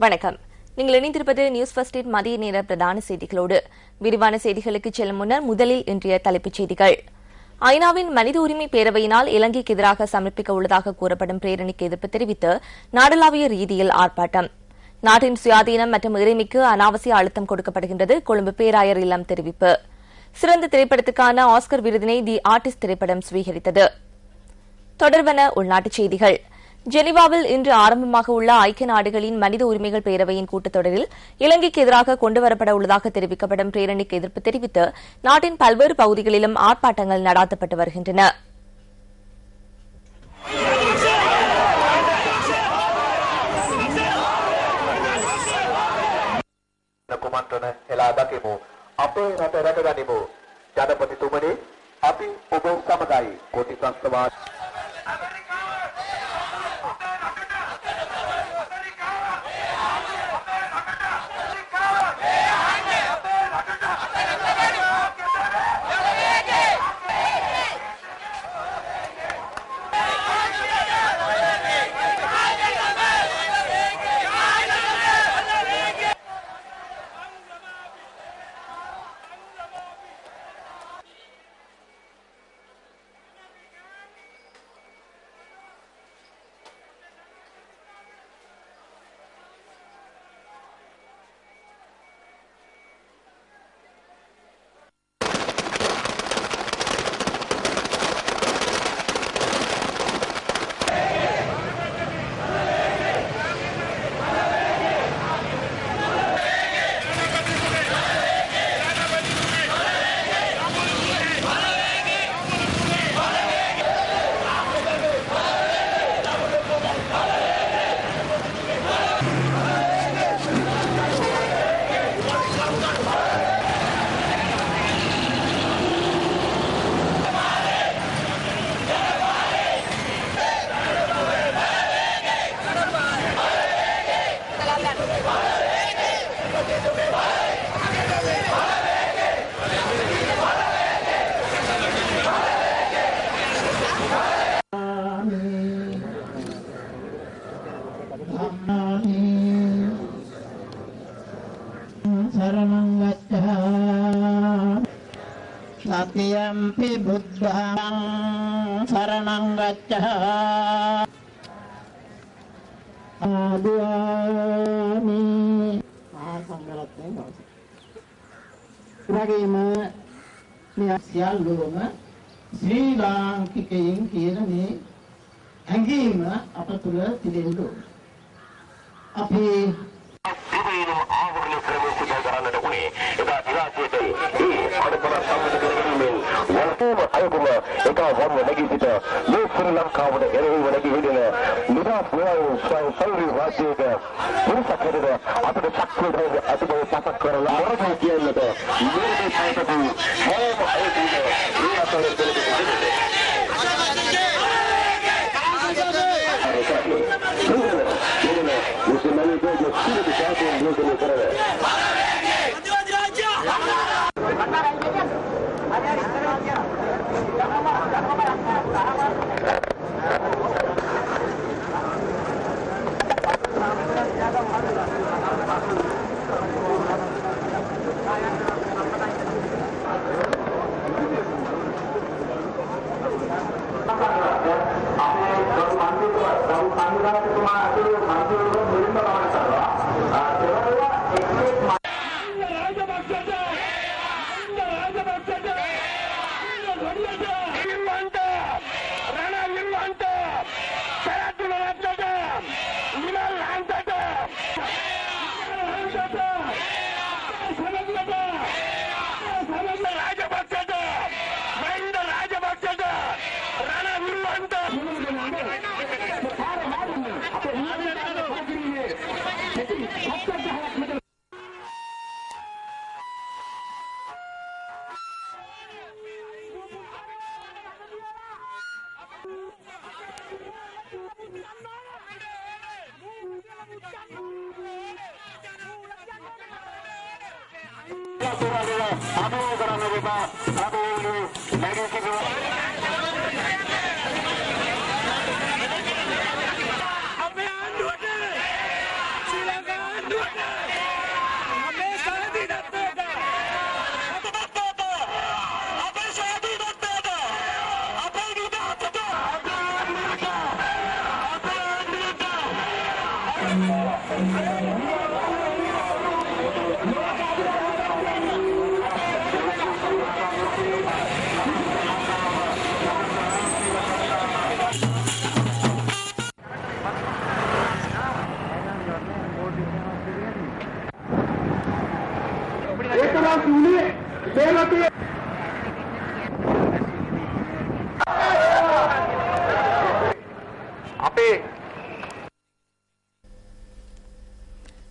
வணக்கம். நீங்கள் இணைந்திருப்பது நியூஸ் ஃபர்ஸ்டின் மதிய நேர பிரதான செய்திகளோடு. விரிவான செய்திகளுக்கு செல்லும் முன்னர் முதலில் இன்றைய தலைப்புச் செய்திகள். ஐநாவின் மனித உரிமை பேரவையினால் இலங்கைக்கு எதிராக சமர்ப்பிக்க உள்ளதாக கூறப்படும் பிரேரணைக்கு எதிர்ப்பு தெரிவித்து நாடளாவிய ரீதியில் ஆர்ப்பாட்டம். நாட்டின் சுயாதீனம் மற்றும் இறைமைக்கு அனாவசிய அழுத்தம் கொடுக்கப்படுகின்றது. கொழும்பு பேராயர் இல்லம் தெரிவிப்பு. சிறந்த திரைப்படத்துக்கான ஆஸ்கர் விருதினை தி ஆர்டிஸ்ட் திரைப்படம் சுவீகரித்தது. தொடர்வன உள்நாட்டுச் செய்திகள். ஜெனீவாவில் இன்று ஆரம்பமாக உள்ள ஐக்கிய நாடுகளின் மனித உரிமைகள் பேரவையின் கூட்டத்தொடரில் இலங்கைக்கு எதிராக கொண்டுவரப்பட உள்ளதாக தெரிவிக்கப்படும் பிரேரணைக்கு எதிர்ப்பு தெரிவித்து நாட்டின் பல்வேறு பகுதிகளிலும் ஆர்ப்பாட்டங்கள் நடாத்தப்பட்டு வருகின்றன. Satyampi buddhang saranang gacchami adhyami සංගරත්නය දවස. ඉතින් මේ සියල්ලම ශ්‍රී ලාංකිකයන් කියන මේ හැඟීම අප තුළ තිබෙන්න ඕන. අපි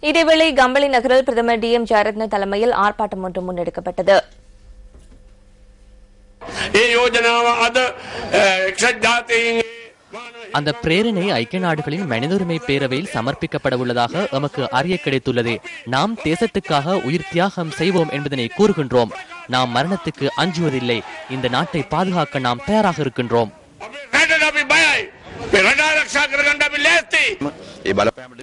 இதேவேளை கம்பளி நகரில் பிரதமர் DM ஜெயரத்ன தலைமையில் ஆர்ப்பாட்டம் ஒன்று முன்னெடுக்கப்பட்டது. அந்த பிரேரணை ஐக்கிய நாடுகளின் மனித உரிமை பேரவையில் சமர்ப்பிக்கப்பட உள்ளதாக எமக்கு அறிய கிடைத்துள்ளது. நாம் தேசத்துக்காக உயிர் தியாகம் செய்வோம் என்பதனை கூறுகின்றோம். நாம் மரணத்துக்கு அஞ்சுவதில்லை. இந்த நாட்டை பாதுகாக்க நாம் தயாராக இருக்கின்றோம்.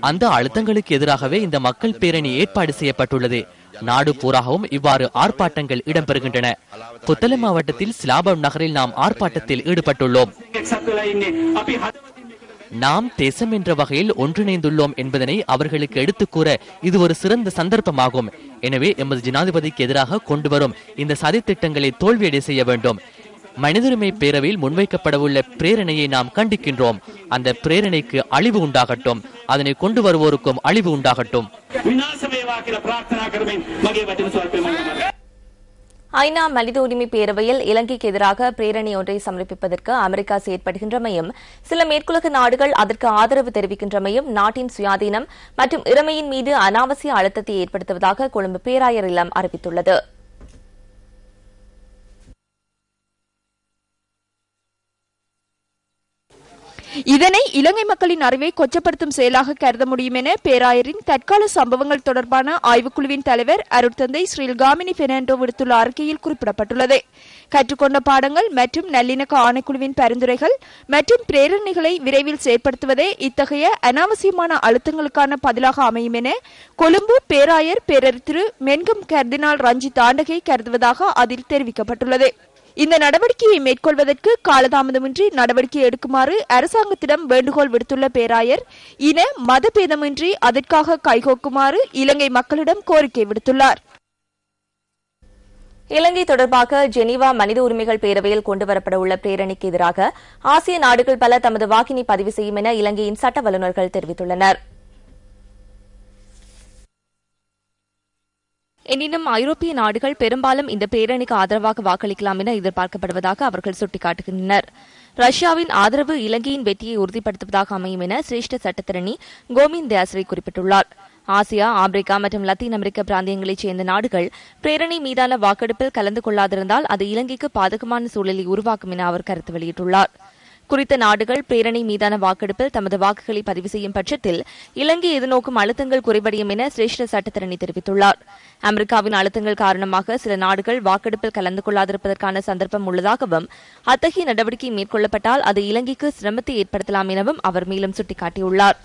அந்த அழுத்தங்களுக்கு எதிராகவே இந்த மக்கள் பேரணி ஏற்பாடு செய்யப்பட்டுள்ளது. நாடு பூராகவும் இவ்வாறு ஆர்ப்பாட்டங்கள் இடம்பெறுகின்றன. புத்தள மாவட்டத்தில் சிலாபம் நகரில் நாம் ஆர்ப்பாட்டத்தில் ஈடுபட்டுள்ளோம். நாம் தேசம் என்ற வகையில் ஒன்றிணைந்துள்ளோம் என்பதனை அவர்களுக்கு எடுத்துக் கூற இது ஒரு சிறந்த சந்தர்ப்பமாகும். எனவே எமது ஜனாதிபதிக்கு எதிராக கொண்டு வரும் இந்த சதி திட்டங்களை தோல்வியடை செய்ய வேண்டும். மனித உரிமை பேரவையில் முன்வைக்கப்படவுள்ள பிரேரணையை நாம் கண்டிக்கின்றோம். அந்த பிரேரணைக்கு அழிவு உண்டாகட்டும். அதனை கொண்டு வருவோருக்கும் அழிவு உண்டாகட்டும். ஐநா மனித உரிமை பேரவையில் இலங்கைக்கு எதிராக பிரேரணை ஒன்றை சமர்ப்பிப்பதற்கு அமெரிக்கா செயற்படுகின்றமையும் சில மேற்குலக நாடுகள் அதற்கு ஆதரவு தெரிவிக்கின்றமையும் நாட்டின் சுயாதீனம் மற்றும் இறைமையின் மீது அனாவசிய அழுத்தத்தை ஏற்படுத்துவதாக கொழும்பு பேராயர் இல்லம் அறிவித்துள்ளது. இதனை இலங்கை மக்களின் அறிவை கொச்சப்படுத்தும் செயலாக கருத முடியும் என பேராயரின் தற்கால சம்பவங்கள் தொடர்பான ஆய்வுக்குழுவின் தலைவர் அருட்தந்தை ஸ்ரீல்காமினி பெர்னாண்டோ விடுத்துள்ள அறிக்கையில் குறிப்பிடப்பட்டுள்ளது. கற்றுக்கொண்ட பாடங்கள் மற்றும் நல்லிணக்க ஆணைக்குழுவின் பரிந்துரைகள் மற்றும் பிரேரணைகளை விரைவில் செயற்படுத்துவதே இத்தகைய அனாவசியமான அழுத்தங்களுக்கான பதிலாக அமையும் என கொழும்பு பேராயர் பேரர் திரு மென்கம் கர்தினால் ரஞ்சித் ஆண்டகை கருதுவதாக அதில் தெரிவிக்கப்பட்டுள்ளது. இந்த நடவடிக்கையை மேற்கொள்வதற்கு காலதாமதமின்றி நடவடிக்கை எடுக்குமாறு அரசாங்கத்திடம் வேண்டுகோள் விடுத்துள்ள பேராயர் இன மதபேதமின்றி அதற்காக கைகோக்குமாறு இலங்கை மக்களிடம் கோரிக்கை விடுத்துள்ளார். இலங்கை தொடர்பாக ஜெனீவா மனித உரிமைகள் பேரவையில் கொண்டுவரப்பட உள்ள பிரேரணைக்கு எதிராக ஆசிய நாடுகள் பல தமது வாக்கினை பதிவு செய்யும் என இலங்கையின் சட்ட வல்லுநர்கள் தெரிவித்துள்ளனா். எனினும் ஐரோப்பிய நாடுகள் பெரும்பாலும் இந்த பேரணிக்கு ஆதரவாக வாக்களிக்கலாம் என எதிர்பார்க்கப்படுவதாக அவர்கள் சுட்டிக்காட்டுகின்றனர். ரஷ்யாவின் ஆதரவு இலங்கையின் வெற்றியை உறுதிப்படுத்துவதாக அமையும் என சிரேஷ்ட சட்டத்திரணி கோவிந்த் தயாஸ்ரீ குறிப்பிட்டுள்ளார். ஆசியா, ஆப்பிரிக்கா மற்றும் லத்தீன் அமெரிக்க பிராந்தியங்களைச் சேர்ந்த நாடுகள் பிரேரணை மீதான வாக்கெடுப்பில் கலந்து கொள்ளாதிருந்தால் அது இலங்கைக்கு பாதகமான சூழலை உருவாக்கும் என அவர் கருத்து வெளியிட்டுள்ளார். குறித்த நாடுகள் பிரேரணை மீதான வாக்கெடுப்பில் தமது வாக்குகளை பதிவு செய்யும் பட்சத்தில் இலங்கை எதிர்நோக்கும் அழுத்தங்கள் குறைவடையும் என சிரேஷ்ட சட்டத்திரணி தெரிவித்துள்ளார். அமெரிக்காவின் அழுத்தங்கள் காரணமாக சில நாடுகள் வாக்கெடுப்பில் கலந்து கொள்ளாதிருப்பதற்கான சந்தர்ப்பம் உள்ளதாகவும் அத்தகைய நடவடிக்கை மேற்கொள்ளப்பட்டால் அது இலங்கைக்கு சிரமத்தை ஏற்படுத்தலாம் எனவும் அவர் மேலும் சுட்டிக்காட்டியுள்ளார்.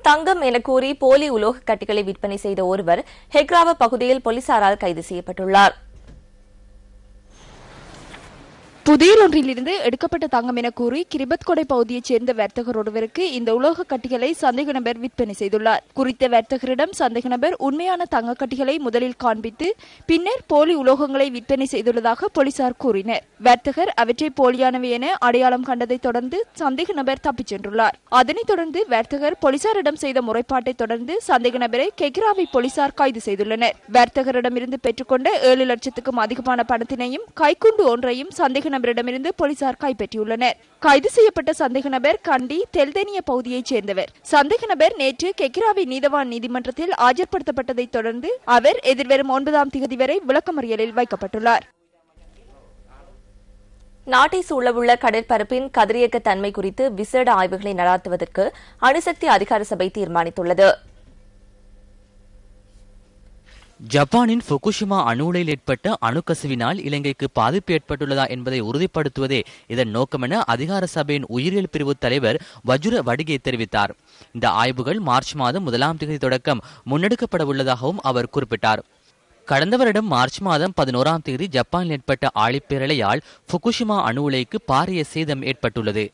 தங்கம் என கூறி போலி உலோக கட்டிகளை விற்பனை செய்த ஒருவர் ஹெக்ராவ பகுதியில் போலீசாரால் கைது செய்யப்பட்டுள்ளார். புதியல் ஒன்றிலிருந்து எடுக்கப்பட்ட தங்கம் என கூறி கிரிபத் கொடை பகுதியைச் சேர்ந்த வர்த்தகர் ஒருவருக்கு இந்த உலோக கட்டிகளை சந்தேக நபர் விற்பனை செய்துள்ளார். குறித்த வர்த்தகரிடம் சந்தேக நபர் உண்மையான தங்க கட்டிகளை முதலில் காண்பித்து பின்னர் போலி உலோகங்களை விற்பனை செய்துள்ளதாக போலீசார் கூறினர். வர்த்தகர் அவற்றை போலியானவை என அடையாளம் கண்டதை தொடர்ந்து சந்தேக நபர் தப்பிச் சென்றுள்ளார். அதனைத் தொடர்ந்து வர்த்தகர் போலீசாரிடம் செய்த முறைப்பாட்டை தொடர்ந்து சந்தேக நபரை கெக்ராவை போலீசார் கைது செய்துள்ளனர். வர்த்தகரிடமிருந்து பெற்றுக்கொண்ட 7 லட்சத்துக்கும் அதிகமான பணத்தினையும் கைக்குண்டு ஒன்றையும் சந்தேக நபரிடமிருந்து போலீசார் கைப்பற்றியுள்ளனர். கைது செய்யப்பட்ட சந்தேக நபர் கண்டி தெல்தேனிய பகுதியைச் சேர்ந்தவர். சந்தேக நபர் நேற்று கெக்கிராவை நீதவான் நீதிமன்றத்தில் ஆஜர்படுத்தப்பட்டதை தொடர்ந்து அவர் எதிர்வரும் 9ஆம் தேதி வரை விளக்கமறியலில் வைக்கப்பட்டுள்ளார். நாட்டை சூழவுள்ள கடற்பரப்பின் கதிரியக்க தன்மை குறித்து விசேட ஆய்வுகளை நடாத்துவதற்கு அணுசக்தி அதிகார சபை தீர்மானித்துள்ளது. ஜப்பானின் ஃபுகுஷிமா அணு உலையில் ஏற்பட்ட அணுக்கசிவினால் இலங்கைக்கு பாதிப்பு ஏற்பட்டுள்ளதா என்பதை உறுதிப்படுத்துவதே இதன் நோக்கம் என அதிகார சபையின் உயிரியல் பிரிவு தலைவர் வஜுர வடிகே தெரிவித்தார். இந்த ஆய்வுகள் மார்ச் மாதம் 1ஆம் தேதி தொடக்கம் முன்னெடுக்கப்பட உள்ளதாகவும் அவர் குறிப்பிட்டார். கடந்த வருடம் மார்ச் மாதம் 11ஆம் தேதி ஜப்பானில் ஏற்பட்ட ஆழிப்பேரலையால் ஃபுகுஷிமா அணு உலைக்கு பாரிய சேதம் ஏற்பட்டுள்ளது.